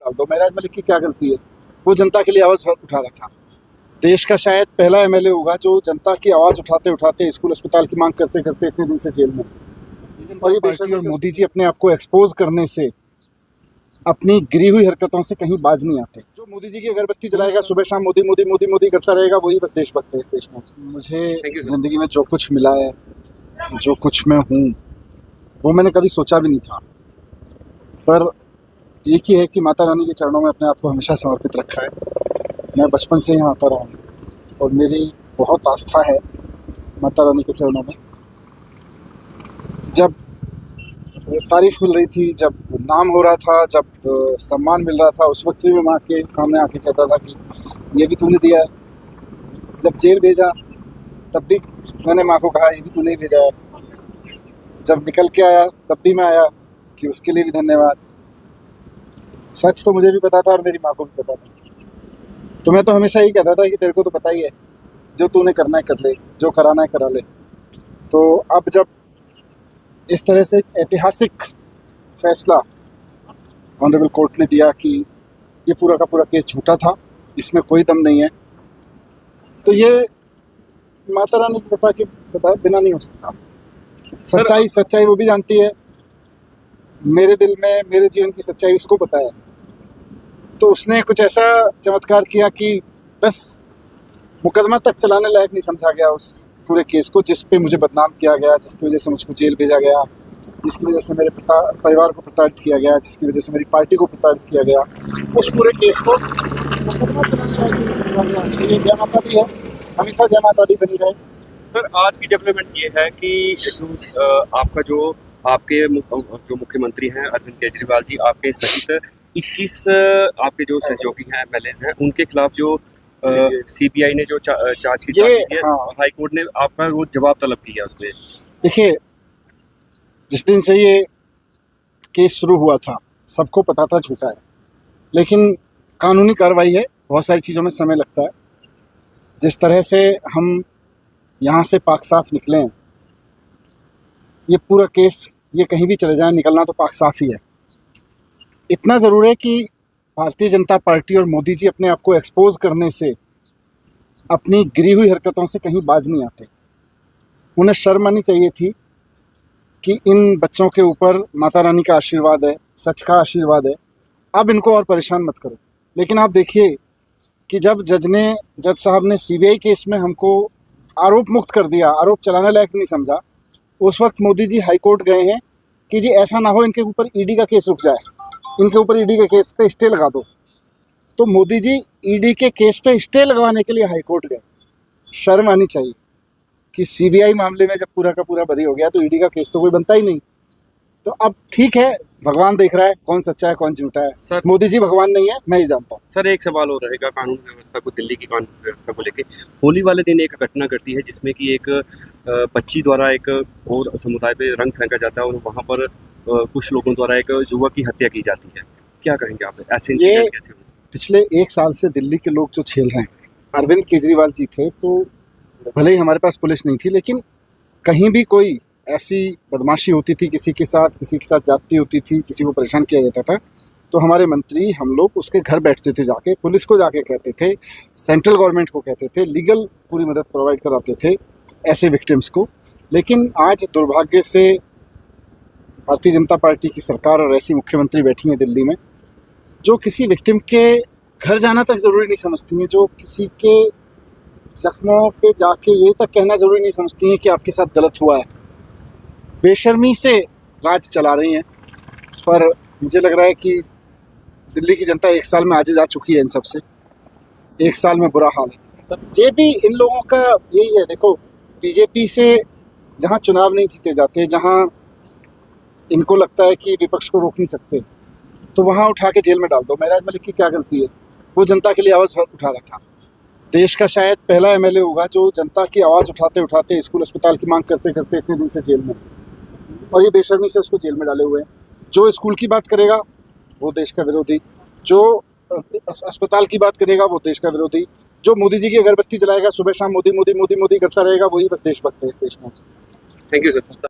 डाल दो। महराज मलिक की क्या गलती है? वो जनता के लिए आवाज़ उठा रहा था। देश का शायद पहला एमएलए होगा जो जनता की आवाज़ उठाते उठाते स्कूल अस्पताल की मांग करते करते इतने दिन से जेल में। और ये पार्टी और मोदी जी अपने आप को एक्सपोज करने से, अपनी गिरी हुई हरकतों से कहीं बाज नहीं आते। जो मोदी जी की अगरबत्ती जलाएगा, सुबह शाम मोदी मोदी मोदी मोदी करता रहेगा, वही बस देशभक्त है इस देश में। मुझे ज़िंदगी में जो कुछ मिला है, जो कुछ मैं हूँ, वो मैंने कभी सोचा भी नहीं था। पर एक ही है कि माता रानी के चरणों में अपने आप को हमेशा समर्पित रखा है। मैं बचपन से यहाँ आता रहा हूँ और मेरी बहुत आस्था है माता रानी के चरणों में। जब तारीफ मिल रही थी, जब नाम हो रहा था, जब सम्मान मिल रहा था, उस वक्त भी मैं माँ के सामने आके कहता था कि ये भी तूने दिया है। जब जेल भेजा तब भी मैंने माँ को कहा ये भी तूने ही भेजा है। जब निकल के आया तब भी मैं आया कि उसके लिए भी धन्यवाद। सच तो मुझे भी पता था और मेरी माँ को भी पता था। तो मैं तो हमेशा यही कहता था कि तेरे को तो पता ही है, जो तूने करना है कर ले, जो कराना है करा ले। तो अब जब इस तरह से एक ऐतिहासिक फैसला ऑनरेबल कोर्ट ने दिया कि ये पूरा का पूरा केस झूठा था, इसमें कोई दम नहीं है, तो ये माता रानी की कृपा के बिना नहीं हो सकता। सच्चाई वो भी जानती है। मेरे दिल में, मेरे जीवन की सच्चाई उसको पता है। तो उसने कुछ ऐसा चमत्कार किया कि बस मुकदमा तक चलाने लायक नहीं समझा गया उस पूरे केस को, जिस पे मुझे बदनाम किया गया, जिसकी वजह से मुझको जेल भेजा गया, जिसकी वजह से मेरे परिवार को प्रताड़ित किया गया, जिसकी वजह से मेरी पार्टी को प्रताड़ित किया गया। उस पूरे केस को मुकदमा चलाने लायक नहीं समझा गया। ये जय माता दी है, हमेशा जय माता दी बनी रहे। सर, आज की डेवलपमेंट ये है कि आपका जो आपके जो मुख्यमंत्री हैं अरविंद केजरीवाल जी, आपके सहित 21 आपके जो सहयोगी हैं, एमएलएज हैं, उनके खिलाफ जो सीबीआई ने जो चार्जशीट डाली है, हाई कोर्ट ने आपका वो जवाब तलब किया उसमें। देखिए, जिस दिन से ये केस शुरू हुआ था सबको पता था झूठा है, लेकिन कानूनी कार्रवाई है, बहुत सारी चीज़ों में समय लगता है। जिस तरह से हम यहाँ से पाक साफ निकले हैं, ये पूरा केस ये कहीं भी चले जाए, निकलना तो पाक साफ ही है। इतना ज़रूर है कि भारतीय जनता पार्टी और मोदी जी अपने आप को एक्सपोज करने से, अपनी गिरी हुई हरकतों से कहीं बाज नहीं आते। उन्हें शर्म आनी चाहिए थी कि इन बच्चों के ऊपर माता रानी का आशीर्वाद है, सच का आशीर्वाद है, अब इनको और परेशान मत करो। लेकिन आप देखिए कि जब जज साहब ने सीबीआई केस में हमको आरोप मुक्त कर दिया, आरोप चलाने लायक नहीं समझा, उस वक्त मोदी जी हाई कोर्ट गए हैं कि जी ऐसा ना हो इनके ऊपर ईडी का केस रुक जाए, इनके ऊपर ईडी के केस पे स्टे लगा दो। तो मोदी जी ईडी के केस पे स्टे लगवाने के लिए हाई कोर्ट गए। शर्म आनी चाहिए कि सीबीआई मामले में जब पूरा का पूरा बरी हो गया तो ईडी का केस तो कोई बनता ही नहीं। तो अब ठीक है, भगवान देख रहा है कौन सच्चा है कौन झूठा है। सर, मोदी जी भगवान नहीं है, मैं ही जानता हूँ। सर, एक सवाल और रहेगा कानून व्यवस्था को, दिल्ली की कानून व्यवस्था को लेके। होली वाले दिन एक घटना घटती है जिसमें कि एक बच्ची द्वारा एक और समुदाय पे रंग फेंका जाता है और वहाँ पर कुछ लोगों द्वारा एक युवक की हत्या की जाती है। क्या कहेंगे आप, ऐसे इंसिडेंट कैसे हुए? पिछले 1 साल से दिल्ली के लोग जो झेल रहे हैं, अरविंद केजरीवाल जी थे तो भले ही हमारे पास पुलिस नहीं थी, लेकिन कहीं भी कोई ऐसी बदमाशी होती थी, किसी के साथ जाती होती थी, किसी को परेशान किया जाता था, तो हमारे मंत्री, हम लोग उसके घर बैठते थे, जाके पुलिस को जाके कहते थे, सेंट्रल गवर्नमेंट को कहते थे, लीगल पूरी मदद प्रोवाइड कराते थे ऐसे विक्टिम्स को। लेकिन आज दुर्भाग्य से भारतीय जनता पार्टी की सरकार और ऐसी मुख्यमंत्री बैठी हैं दिल्ली में जो किसी विक्टिम के घर जाना तक ज़रूरी नहीं समझती हैं, जो किसी के जख्मों पे जाके ये तक कहना ज़रूरी नहीं समझती हैं कि आपके साथ गलत हुआ है। बेशर्मी से राज चला रही हैं। पर मुझे लग रहा है कि दिल्ली की जनता 1 साल में आजिज़ आ चुकी है इन सब से। 1 साल में बुरा हाल है। ये भी इन लोगों का यही है। देखो, बीजेपी से जहाँ चुनाव नहीं जीते जाते, जहाँ इनको लगता है कि विपक्ष को रोक नहीं सकते, तो वहाँ उठा के जेल में डाल दो। महराज मलिक की क्या गलती है? वो जनता के लिए आवाज़ उठा रहा था। देश का शायद पहला एमएलए होगा जो जनता की आवाज़ उठाते उठाते स्कूल अस्पताल की मांग करते करते इतने दिन से जेल में, और ये बेशर्मी से उसको जेल में डाले हुए हैं। जो स्कूल की बात करेगा वो देश का विरोधी, जो अस्पताल की बात करेगा वो देश का विरोधी, जो मोदी जी की अगरबत्ती जलाएगा, सुबह शाम मोदी मोदी मोदी मोदी करता रहेगा, वही बस देशभक्त है इस देश में। Thank you sir.